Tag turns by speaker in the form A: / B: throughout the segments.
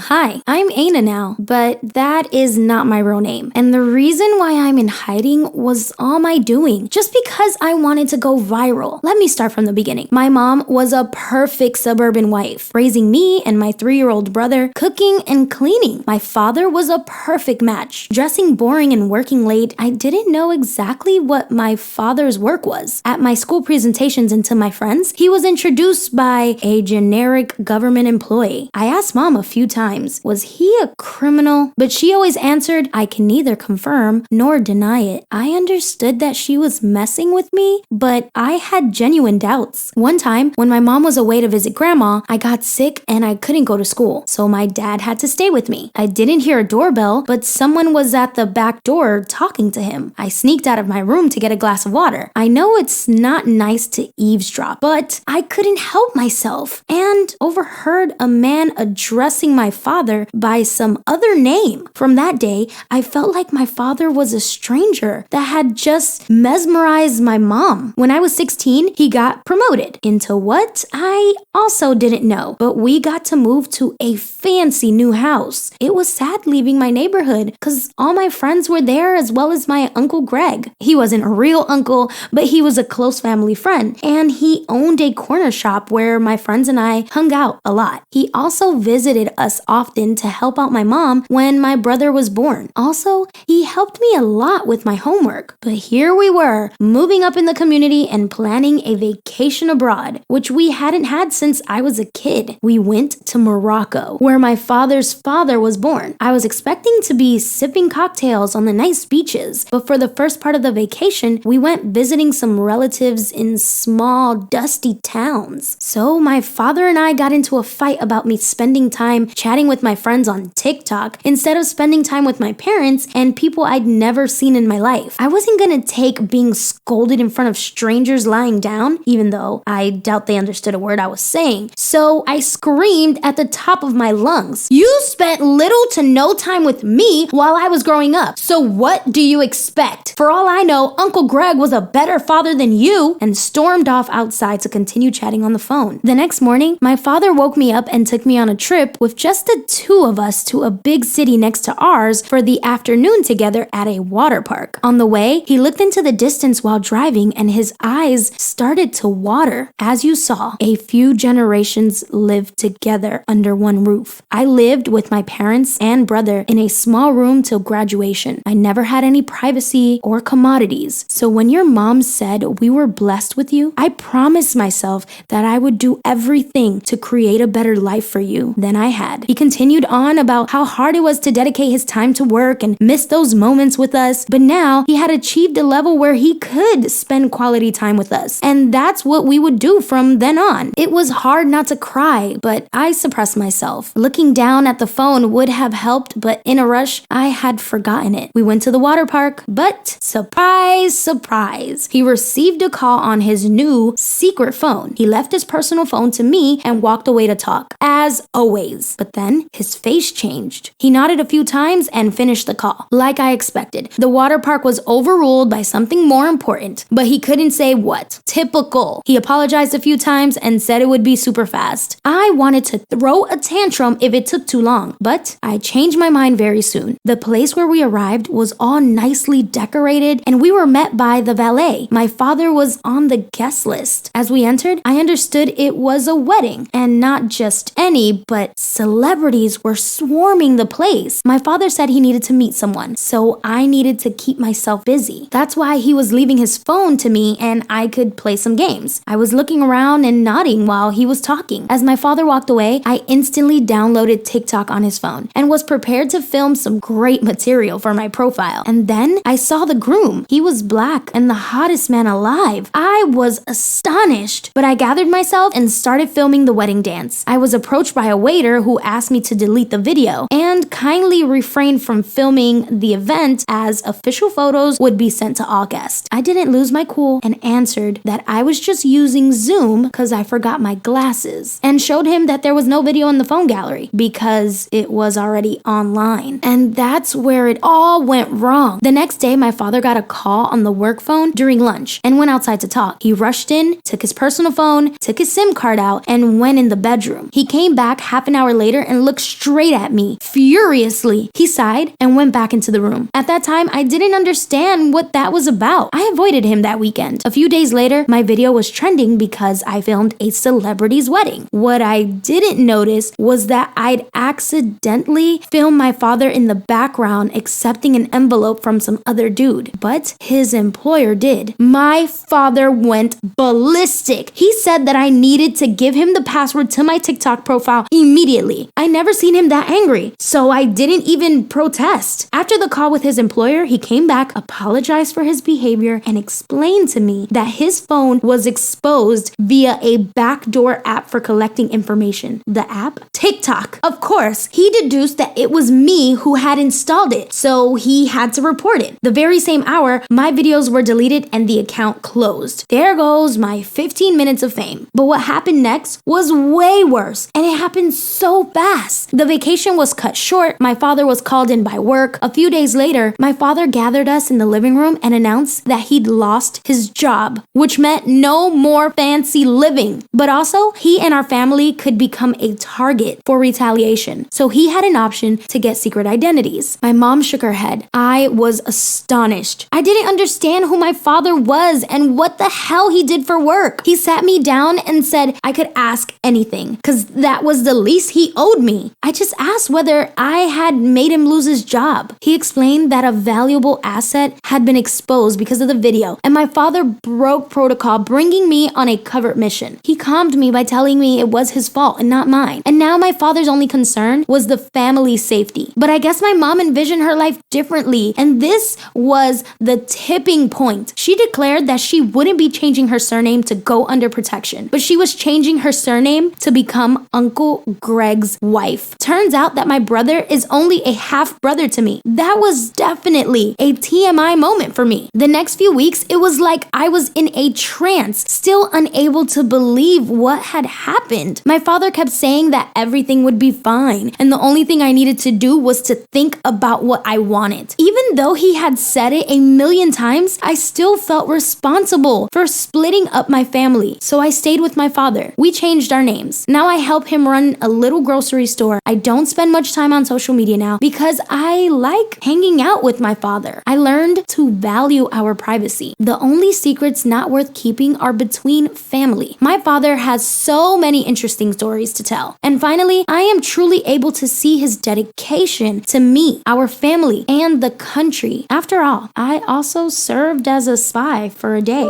A: Hi, I'm Aina now, but that is not my real name. And the reason why I'm in hiding was all my doing, just because I wanted to go viral. Let me start from the beginning. My mom was a perfect suburban wife, raising me and my 3-year-old brother, cooking and cleaning. My father was a perfect match. Dressing boring and working late, I didn't know exactly what my father's work was. At my school presentations and to my friends, he was introduced by a generic government employee. I asked mom a few times, was he a criminal? But she always answered, I can neither confirm nor deny it. I understood that she was messing with me, but I had genuine doubts. One time, when my mom was away to visit grandma, I got sick and I couldn't go to school, so my dad had to stay with me. I didn't hear a doorbell, but someone was at the back door talking to him. I sneaked out of my room to get a glass of water. I know it's not nice to eavesdrop, but I couldn't help myself and overheard a man addressing my father by some other name. From that day, I felt like my father was a stranger that had just mesmerized my mom. When I was 16, he got promoted. Into what? I also didn't know, but we got to move to a fancy new house. It was sad leaving my neighborhood because all my friends were there as well as my Uncle Greg. He wasn't a real uncle, but he was a close family friend, and he owned a corner shop where my friends and I hung out a lot. He also visited us often to help out my mom when my brother was born. Also, he helped me a lot with my homework. But here we were, moving up in the community and planning a vacation abroad, which we hadn't had since I was a kid. We went to Morocco, where my father's father was born. I was expecting to be sipping cocktails on the nice beaches, but for the first part of the vacation, we went visiting some relatives in small, dusty towns. So my father and I got into a fight about me spending time chatting with my friends on TikTok instead of spending time with my parents and people I'd never seen in my life. I wasn't gonna take being scolded in front of strangers lying down, even though I doubt they understood a word I was saying. So I screamed at the top of my lungs, "You spent little to no time with me while I was growing up. So what do you expect? For all I know, Uncle Greg was a better father than you," and stormed off outside to continue chatting on the phone. The next morning, my father woke me up and took me on a trip with just the two of us to a big city next to ours for the afternoon together at a water park. On the way, he looked into the distance while driving and his eyes started to water. As you saw, a few generations lived together under one roof. I lived with my parents and brother in a small room till graduation. I never had any privacy or commodities. So when your mom said we were blessed with you, I promised myself that I would do everything to create a better life for you than I had. He continued on about how hard it was to dedicate his time to work and miss those moments with us, but now he had achieved a level where he could spend quality time with us, and that's what we would do from then on. It was hard not to cry, but I suppressed myself. Looking down at the phone would have helped, but in a rush, I had forgotten it. We went to the water park, but surprise, surprise, he received a call on his new secret phone. He left his personal phone to me and walked away to talk, as always. But then his face changed. He nodded a few times and finished the call. Like I expected, the water park was overruled by something more important, but he couldn't say what. Typical. He apologized a few times and said it would be super fast. I wanted to throw a tantrum if it took too long, but I changed my mind very soon. The place where we arrived was all nicely decorated and we were met by the valet. My father was on the guest list. As we entered, I understood it was a wedding, and not just any, but celebrities were swarming the place. My father said he needed to meet someone, so I needed to keep myself busy. That's why he was leaving his phone to me and I could play some games. I was looking around and nodding while he was talking. As my father walked away, I instantly downloaded TikTok on his phone and was prepared to film some great material for my profile. And then I saw the groom. He was black and the hottest man alive. I was astonished, but I gathered myself and started filming the wedding dance. I was approached by a waiter who asked me to delete the video and kindly refrained from filming the event as official photos would be sent to all guests. I didn't lose my cool and answered that I was just using Zoom because I forgot my glasses, and showed him that there was no video in the phone gallery because it was already online. And that's where it all went wrong. The next day, my father got a call on the work phone during lunch and went outside to talk. He rushed in, took his personal phone, took his SIM card out, and went in the bedroom. He came back half an hour later and looked straight at me, furiously. He sighed and went back into the room. At that time, I didn't understand what that was about. I avoided him that weekend. A few days later, my video was trending because I filmed a celebrity's wedding. What I didn't notice was that I'd accidentally filmed my father in the background accepting an envelope from some other dude, but his employer did. My father went ballistic. He said that I needed to give him the password to my TikTok profile immediately. I never seen him that angry, so I didn't even protest. After the call with his employer, he came back, apologized for his behavior, and explained to me that his phone was exposed via a backdoor app for collecting information. The app? TikTok. Of course, he deduced that it was me who had installed it, so he had to report it. The very same hour, my videos were deleted and the account closed. There goes my 15 minutes of fame. But what happened next was way worse, and it happened so fast. The vacation was cut short. My father was called in by work. A few days later, my father gathered us in the living room and announced that he'd lost his job, which meant no more fancy living. But also, he and our family could become a target for retaliation. So he had an option to get secret identities. My mom shook her head. I was astonished. I didn't understand who my father was and what the hell he did for work. He sat me down and said I could ask anything because that was the least he owed me. I just asked whether I had made him lose his job. He explained that a valuable asset had been exposed because of the video, and my father broke protocol, bringing me on a covert mission. He calmed me by telling me it was his fault and not mine. And now my father's only concern was the family's safety. But I guess my mom envisioned her life differently, and this was the tipping point. She declared that she wouldn't be changing her surname to go under protection, but she was changing her surname to become Uncle Greg's wife. Turns out that my brother is only a half brother to me. That was definitely a TMI moment for me. The next few weeks, it was like I was in a trance, still unable to believe what had happened. My father kept saying that everything would be fine, and the only thing I needed to do was to think about what I wanted. Even though he had said it a million times, I still felt responsible for splitting up my family, so I stayed with my father. We changed our names. Now I help him run a little grocery store. I don't spend much time on social media now because I like hanging out with my father. I learned to value our privacy. The only secrets not worth keeping are between family. My father has so many interesting stories to tell. And finally, I am truly able to see his dedication to me, our family, and the country. After all, I also served as a spy for a day.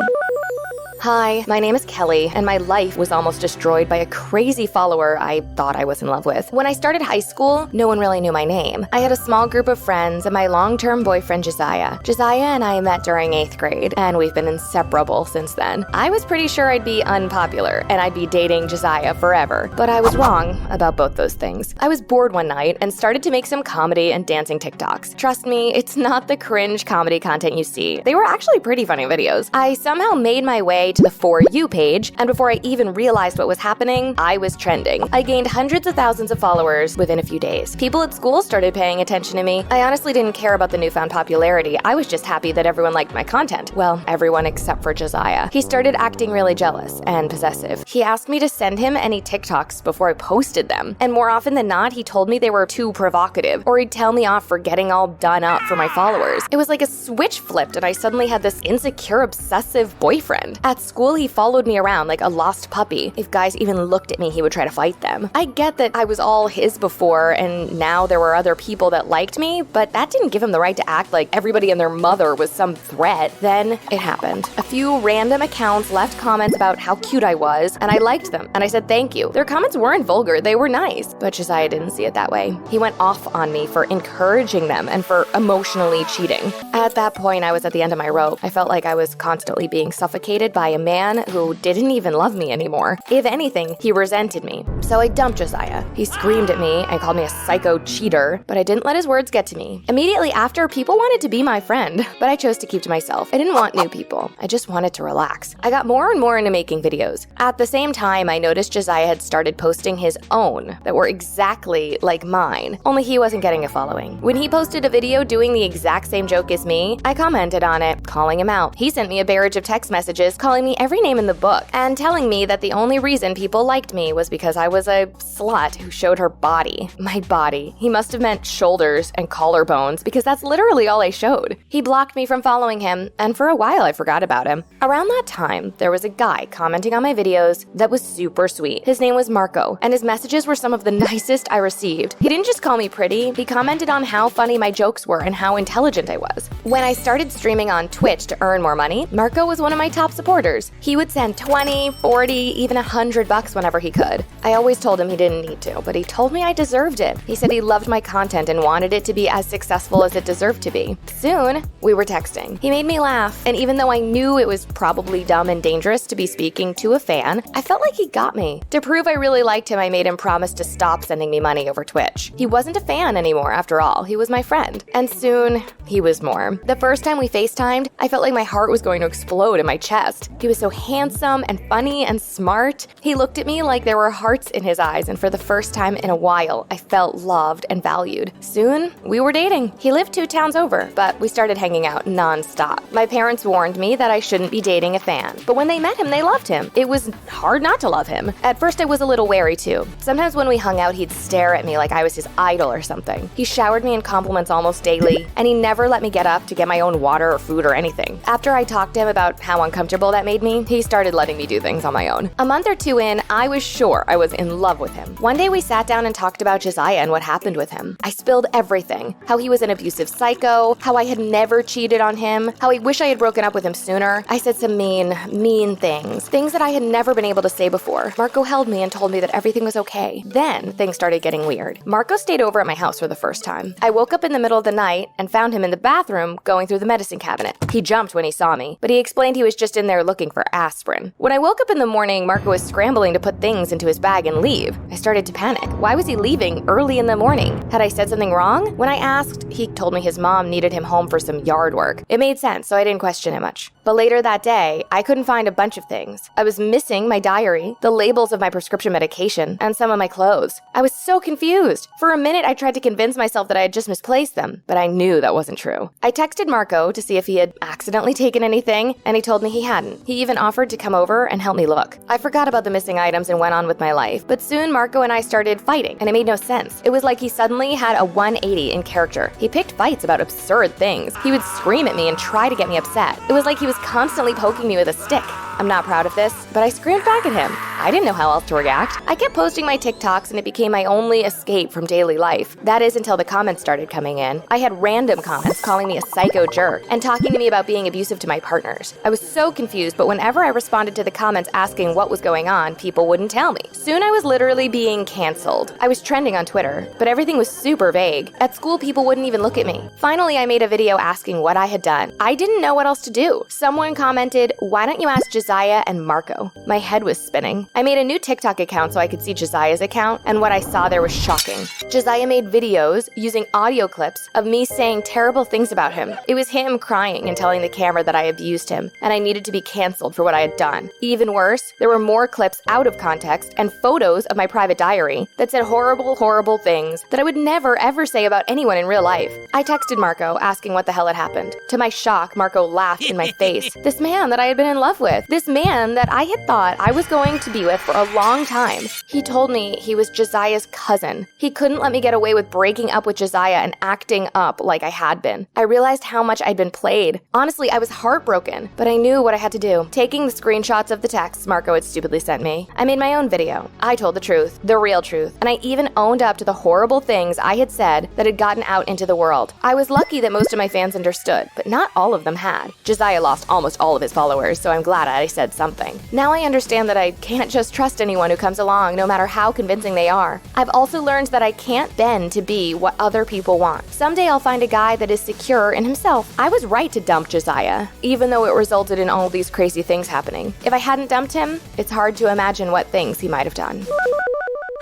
B: Hi, my name is Kelly, and my life was almost destroyed by a crazy follower I thought I was in love with. When I started high school, no one really knew my name. I had a small group of friends and my long-term boyfriend, Josiah. Josiah and I met during 8th grade, and we've been inseparable since then. I was pretty sure I'd be unpopular, and I'd be dating Josiah forever, but I was wrong about both those things. I was bored one night and started to make some comedy and dancing TikToks. Trust me, it's not the cringe comedy content you see. They were actually pretty funny videos. I somehow made my way to the For You page, and before I even realized what was happening, I was trending. I gained hundreds of thousands of followers within a few days. People at school started paying attention to me. I honestly didn't care about the newfound popularity. I was just happy that everyone liked my content. Well, everyone except for Josiah. He started acting really jealous and possessive. He asked me to send him any TikToks before I posted them, and more often than not, he told me they were too provocative, or he'd tell me off for getting all done up for my followers. It was like a switch flipped, and I suddenly had this insecure, obsessive boyfriend. At school, he followed me around like a lost puppy. If guys even looked at me, he would try to fight them. I get that I was all his before, and now there were other people that liked me, but that didn't give him the right to act like everybody and their mother was some threat. Then it happened. A few random accounts left comments about how cute I was, and I liked them, and I said thank you. Their comments weren't vulgar, they were nice, but Josiah didn't see it that way. He went off on me for encouraging them and for emotionally cheating. At that point, I was at the end of my rope. I felt like I was constantly being suffocated by a man who didn't even love me anymore. If anything, he resented me. So I dumped Josiah. He screamed at me and called me a psycho cheater, but I didn't let his words get to me. Immediately after, people wanted to be my friend, but I chose to keep to myself. I didn't want new people. I just wanted to relax. I got more and more into making videos. At the same time, I noticed Josiah had started posting his own that were exactly like mine, only he wasn't getting a following. When he posted a video doing the exact same joke as me, I commented on it, calling him out. He sent me a barrage of text messages calling calling me every name in the book, and telling me that the only reason people liked me was because I was a slut who showed her body. My body. He must have meant shoulders and collarbones, because that's literally all I showed. He blocked me from following him, and for a while I forgot about him. Around that time, there was a guy commenting on my videos that was super sweet. His name was Marco, and his messages were some of the nicest I received. He didn't just call me pretty, he commented on how funny my jokes were and how intelligent I was. When I started streaming on Twitch to earn more money, Marco was one of my top supporters. He would send 20, 40, even $100 whenever he could. I always told him he didn't need to, but he told me I deserved it. He said he loved my content and wanted it to be as successful as it deserved to be. Soon, we were texting. He made me laugh, and even though I knew it was probably dumb and dangerous to be speaking to a fan, I felt like he got me. To prove I really liked him, I made him promise to stop sending me money over Twitch. He wasn't a fan anymore, after all. He was my friend. And soon, he was more. The first time we FaceTimed, I felt like my heart was going to explode in my chest. He was so handsome and funny and smart. He looked at me like there were hearts in his eyes, and for the first time in a while, I felt loved and valued. Soon, we were dating. He lived 2 towns over, but we started hanging out non-stop. My parents warned me that I shouldn't be dating a fan, but when they met him, they loved him. It was hard not to love him. At first, I was a little wary too. Sometimes when we hung out, he'd stare at me like I was his idol or something. He showered me in compliments almost daily, and he never let me get up to get my own water or food or anything. After I talked to him about how uncomfortable that made me, he started letting me do things on my own. A month or 2 in, I was sure I was in love with him. One day we sat down and talked about Josiah and what happened with him. I spilled everything. How he was an abusive psycho, how I had never cheated on him, how I wish I had broken up with him sooner. I said some mean things. Things that I had never been able to say before. Marco held me and told me that everything was okay. Then things started getting weird. Marco stayed over at my house for the first time. I woke up in the middle of the night and found him in the bathroom going through the medicine cabinet. He jumped when he saw me, but he explained he was just in there looking for aspirin. When I woke up in the morning, Marco was scrambling to put things into his bag and leave. I started to panic. Why was he leaving early in the morning? Had I said something wrong? When I asked, he told me his mom needed him home for some yard work. It made sense, so I didn't question it much. But later that day, I couldn't find a bunch of things. I was missing my diary, the labels of my prescription medication, and some of my clothes. I was so confused. For a minute, I tried to convince myself that I had just misplaced them, but I knew that wasn't true. I texted Marco to see if he had accidentally taken anything, and he told me he hadn't. He even offered to come over and help me look. I forgot about the missing items and went on with my life, but soon Marco and I started fighting, and it made no sense. It was like he suddenly had a 180 in character. He picked fights about absurd things. He would scream at me and try to get me upset. It was like he was constantly poking me with a stick. I'm not proud of this, but I screamed back at him. I didn't know how else to react. I kept posting my TikToks and it became my only escape from daily life. That is until the comments started coming in. I had random comments calling me a psycho jerk and talking to me about being abusive to my partners. I was so confused, but whenever I responded to the comments asking what was going on, people wouldn't tell me. Soon I was literally being canceled. I was trending on Twitter, but everything was super vague. At school, people wouldn't even look at me. Finally, I made a video asking what I had done. I didn't know what else to do. Someone commented, "Why don't you ask Josiah and Marco?" My head was spinning. I made a new TikTok account so I could see Josiah's account, and what I saw there was shocking. Josiah made videos using audio clips of me saying terrible things about him. It was him crying and telling the camera that I abused him, and I needed to be canceled for what I had done. Even worse, there were more clips out of context and photos of my private diary that said horrible, horrible things that I would never ever say about anyone in real life. I texted Marco asking what the hell had happened. To my shock, Marco laughed in my face. This man that I had been in love with, this man that I had thought I was going to be with for a long time. He told me he was Josiah's cousin. He couldn't let me get away with breaking up with Josiah and acting up like I had been. I realized how much I'd been played. Honestly, I was heartbroken, but I knew what I had to do. Taking the screenshots of the texts Marco had stupidly sent me, I made my own video. I told the truth, the real truth, and I even owned up to the horrible things I had said that had gotten out into the world. I was lucky that most of my fans understood, but not all of them had. Josiah lost almost all of his followers, so I'm glad I said something. Now I understand that I can't just trust anyone who comes along, no matter how convincing they are. I've also learned that I can't bend to be what other people want. Someday I'll find a guy that is secure in himself. I was right to dump Josiah, even though it resulted in all these crazy things happening. If I hadn't dumped him, it's hard to imagine what things he might have done.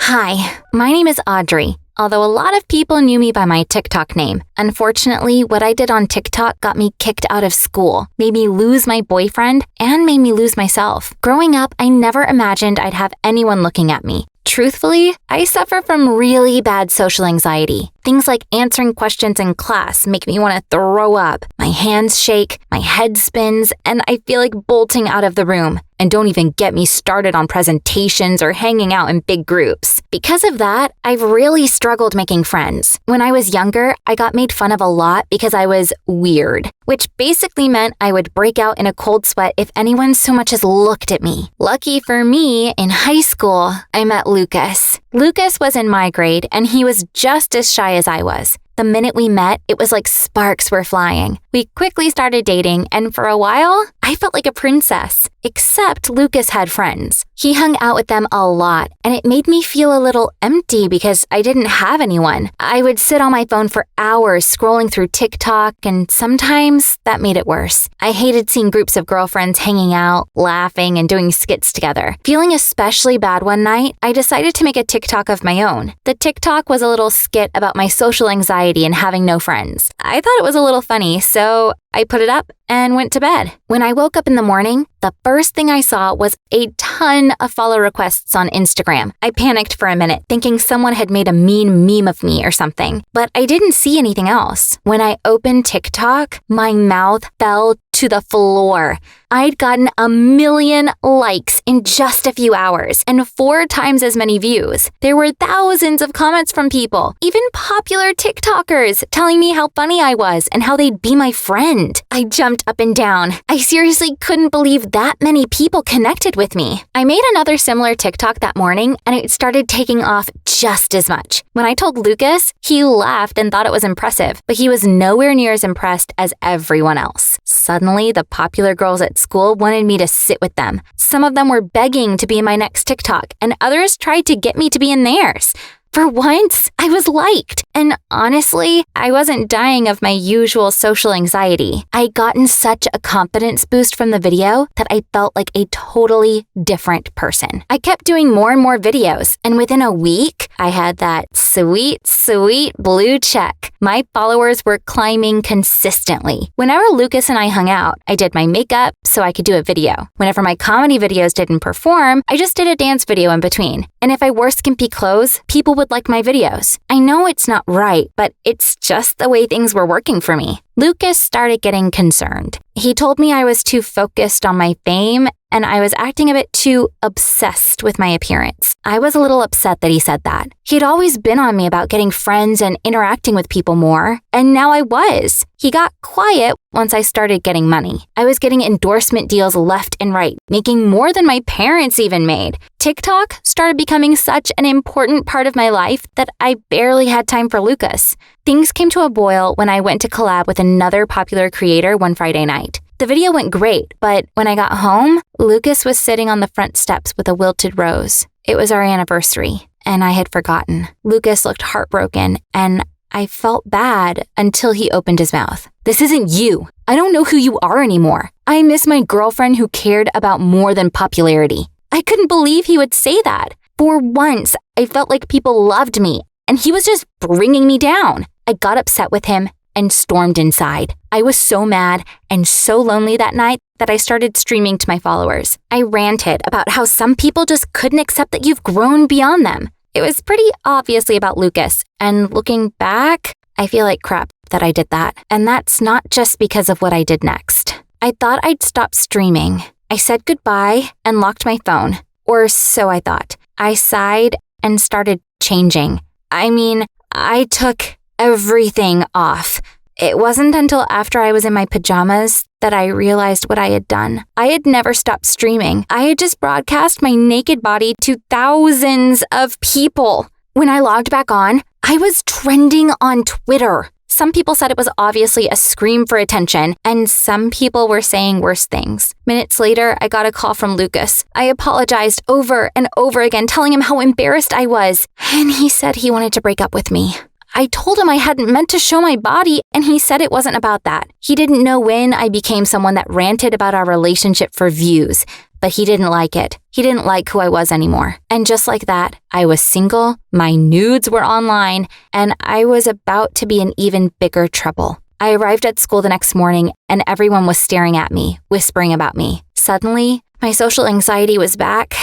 C: Hi, my name is Audrey. Although a lot of people knew me by my TikTok name, unfortunately, what I did on TikTok got me kicked out of school, made me lose my boyfriend, and made me lose myself. Growing up, I never imagined I'd have anyone looking at me. truthfully, I suffer from really bad social anxiety. Things like answering questions in class make me want to throw up. My hands shake, my head spins, and I feel like bolting out of the room. And don't even get me started on presentations or hanging out in big groups. Because of that, I've really struggled making friends. When I was younger, I got made fun of a lot because I was weird, which basically meant I would break out in a cold sweat if anyone so much as looked at me. Lucky for me, in high school, I met Lucas. Lucas was in my grade, and he was just as shy as I was. The minute we met, it was like sparks were flying. We quickly started dating, and for a while, I felt like a princess. Except Lucas had friends. He hung out with them a lot, and it made me feel a little empty because I didn't have anyone. I would sit on my phone for hours scrolling through TikTok, and sometimes that made it worse. I hated seeing groups of girlfriends hanging out, laughing, and doing skits together. Feeling especially bad one night, I decided to make a TikTok of my own. The TikTok was a little skit about my social anxiety and having no friends. I thought it was a little funny, so I put it up and went to bed. When I woke up in the morning, the first thing I saw was a ton of follow requests on Instagram. I panicked for a minute, thinking someone had made a mean meme of me or something, but I didn't see anything else. When I opened TikTok, my mouth fell to the floor. I'd gotten 1 million likes in just a few hours and 4 times as many views. There were thousands of comments from people, even popular TikTokers, telling me how funny I was and how they'd be my friend. I jumped up and down. I seriously couldn't believe that many people connected with me. I made another similar TikTok that morning, and it started taking off just as much. When I told Lucas, he laughed and thought it was impressive, but he was nowhere near as impressed as everyone else. Suddenly, the popular girls at school wanted me to sit with them. Some of them were begging to be in my next TikTok, and others tried to get me to be in theirs. For once, I was liked. And honestly, I wasn't dying of my usual social anxiety. I'd gotten such a confidence boost from the video that I felt like a totally different person. I kept doing more and more videos, and within a week, I had that sweet, sweet blue check. My followers were climbing consistently. Whenever Lucas and I hung out, I did my makeup so I could do a video. Whenever my comedy videos didn't perform, I just did a dance video in between. And if I wore skimpy clothes, people would like my videos. I know it's not right, but it's just the way things were working for me. Lucas started getting concerned. He told me I was too focused on my fame and I was acting a bit too obsessed with my appearance. I was a little upset that he said that. He'd always been on me about getting friends and interacting with people more, and now I was. He got quiet once I started getting money. I was getting endorsement deals left and right, making more than my parents even made. TikTok started becoming such an important part of my life that I barely had time for Lucas. Things came to a boil when I went to collab with another popular creator one Friday night. The video went great, but when I got home, Lucas was sitting on the front steps with a wilted rose. It was our anniversary, and I had forgotten. Lucas looked heartbroken, and I felt bad until he opened his mouth. "This isn't you. I don't know who you are anymore. I miss my girlfriend who cared about more than popularity." I couldn't believe he would say that. For once, I felt like people loved me, and he was just bringing me down. I got upset with him and stormed inside. I was so mad and so lonely that night that I started streaming to my followers. I ranted about how some people just couldn't accept that you've grown beyond them. It was pretty obviously about Lucas, and looking back, I feel like crap that I did that. And that's not just because of what I did next. I thought I'd stop streaming. I said goodbye and locked my phone. Or so I thought. I sighed and started changing. I took everything off. It wasn't until after I was in my pajamas that I realized what I had done. I had never stopped streaming. I had just broadcast my naked body to thousands of people. When I logged back on, I was trending on Twitter. Some people said it was obviously a scream for attention, and some people were saying worse things. Minutes later, I got a call from Lucas. I apologized over and over again, telling him how embarrassed I was, and he said he wanted to break up with me. I told him I hadn't meant to show my body, and he said it wasn't about that. He didn't know when I became someone that ranted about our relationship for views, but he didn't like it. He didn't like who I was anymore. And just like that, I was single, my nudes were online, and I was about to be in even bigger trouble. I arrived at school the next morning, and everyone was staring at me, whispering about me. Suddenly, my social anxiety was back,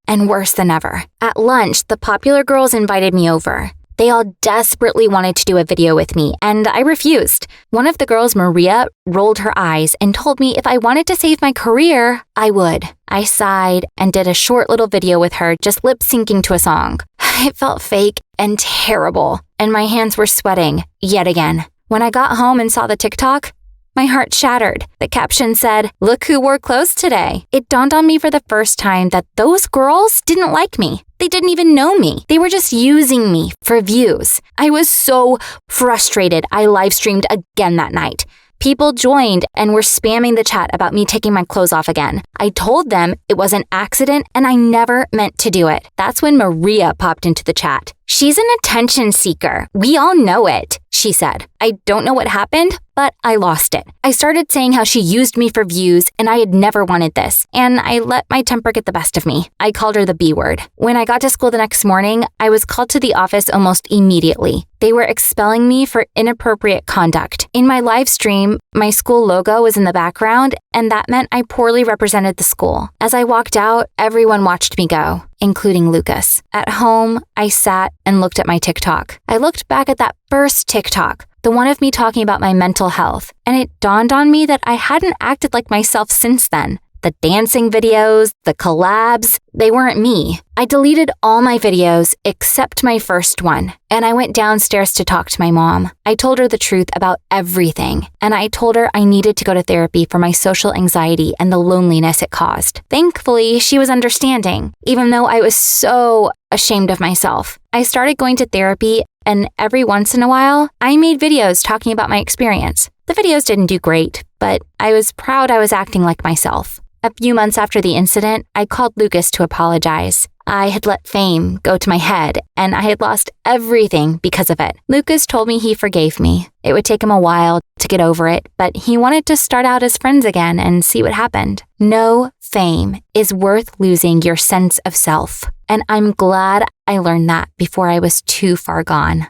C: and worse than ever. At lunch, the popular girls invited me over. They all desperately wanted to do a video with me, and I refused. One of the girls, Maria, rolled her eyes and told me if I wanted to save my career, I would. I sighed and did a short little video with her, just lip-syncing to a song. It felt fake and terrible, and my hands were sweating yet again. When I got home and saw the TikTok, my heart shattered. The caption said, "Look who wore clothes today." It dawned on me for the first time that those girls didn't like me. They didn't even know me. They were just using me for views. I was so frustrated. I live streamed again that night. People joined and were spamming the chat about me taking my clothes off again. I told them it was an accident and I never meant to do it. That's when Maria popped into the chat. "She's an attention seeker. We all know it," she said. I don't know what happened, but I lost it. I started saying how she used me for views and I had never wanted this, and I let my temper get the best of me. I called her the B word. When I got to school the next morning, I was called to the office almost immediately. They were expelling me for inappropriate conduct. In my live stream, my school logo was in the background, and that meant I poorly represented the school. As I walked out, everyone watched me go, including Lucas. At home, I sat and looked at my TikTok. I looked back at that first TikTok, the one of me talking about my mental health, and it dawned on me that I hadn't acted like myself since then. The dancing videos, the collabs, they weren't me. I deleted all my videos except my first one, and I went downstairs to talk to my mom. I told her the truth about everything, and I told her I needed to go to therapy for my social anxiety and the loneliness it caused. Thankfully, she was understanding, even though I was so ashamed of myself. I started going to therapy, and every once in a while, I made videos talking about my experience. The videos didn't do great, but I was proud I was acting like myself. A few months after the incident, I called Lucas to apologize. I had let fame go to my head, and I had lost everything because of it. Lucas told me he forgave me. It would take him a while to get over it, but he wanted to start out as friends again and see what happened. No fame is worth losing your sense of self, and I'm glad I learned that before I was too far gone.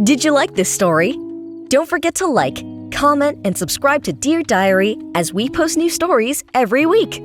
D: Did you like this story? Don't forget to like, comment, and subscribe to Dear Diary as we post new stories every week.